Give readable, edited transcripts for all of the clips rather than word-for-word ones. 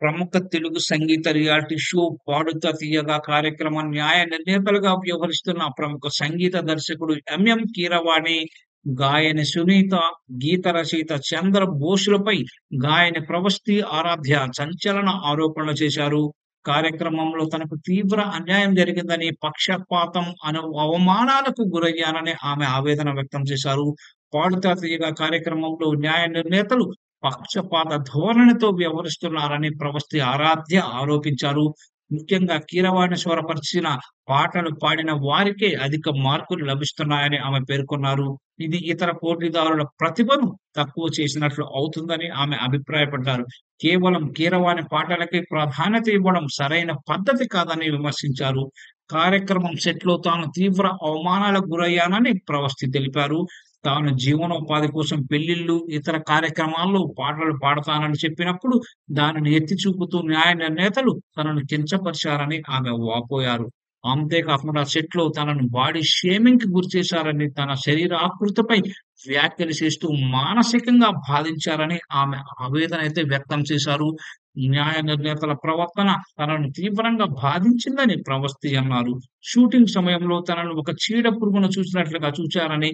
ప్రముఖ తెలుగు సంగీత reality show 'పాడుతా తీయగా' కార్యక్రమ న్యాయ నిర్ణేతలుగా వ్యవహరిస్తున్న ప్రముఖ సంగీత దర్శకుడు ఎంఎం కీరవాణి, గాయని సునీత, గీత రచయిత చంద్రబోసులపై గాయని ప్రవస్తి ఆరాధ్య సంచలన ఆరోపణలు చేశారు. కార్యక్రమంలో తనకు తీవ్ర అన్యాయం జరిగిందని, పక్షపాతం అవమానాలకు గురయ్యానని ఆమె ఆవేదన వ్యక్తం చేశారు. 'పాడుతా తీయగా' కార్యక్రమంలో న్యాయ నిర్ణేతలు పక్షపాత ధోరణితో వ్యవహరిస్తున్నారని ప్రవస్తి ఆరాధ్య ఆరోపించారు. ముఖ్యంగా కీరవాణి స్వరపరిచిన పాటలు పాడిన వారికే అధిక మార్కులు లభిస్తున్నాయని ఆమె పేర్కొన్నారు. ఇది ఇతర పోటీదారుల ప్రతిభను తక్కువ చేసినట్లు అవుతుందని ఆమె అభిప్రాయపడ్డారు. కేవలం కీరవాణి పాటలకే ప్రాధాన్యత ఇవ్వడం సరైన పద్ధతి కాదని విమర్శించారు. కార్యక్రమం సెట్‌లో తాను తీవ్ర అవమానాలకు గురయ్యానని ప్రవస్తి తెలిపారు. తాను జీవనోపాధి కోసం పెళ్లిళ్లు, ఇతర కార్యక్రమాల్లో పాటలు పాడతానని చెప్పినప్పుడు దానిని ఎత్తి చూపుతూ న్యాయ నిర్ణేతలు తనను కించపరిచారని ఆమె వాపోయారు. అంతేకాకుండా సెట్‌లో తనను బాడీ షేమింగ్‌కి గురిచేశారని, తన శరీరాకృతిపై వ్యాఖ్యలు చేస్తూ మానసికంగా బాధించారని ఆమె ఆవేదన అయితే వ్యక్తం చేశారు. న్యాయ నిర్ణేతల ప్రవర్తన తనను తీవ్రంగా బాధించిందని ప్రవస్తి అన్నారు. షూటింగ్ సమయంలో తనను ఒక చీడ పురుగును చూసినట్లుగా చూచారని,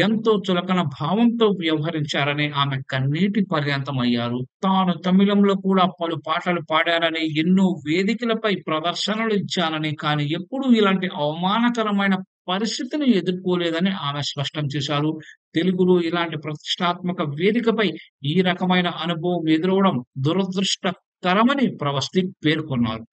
ఎంతో చులకన భావంతో వ్యవహరించారని ఆమె కన్నీటి పర్యంతమయ్యారు. తాను తమిళంలో కూడా పలు పాటలు పాడానని, ఎన్నో వేదికలపై ప్రదర్శనలు ఇచ్చానని, కానీ ఎప్పుడూ ఇలాంటి అవమానకరమైన పరిస్థితిని ఎదుర్కోలేదని ఆమె స్పష్టం చేశారు. తెలుగులో ఇలాంటి ప్రతిష్టాత్మక వేదికపై ఈ రకమైన అనుభవం ఎదురవ్వడం దురదృష్టకరమని ప్రవస్తి పేర్కొన్నారు.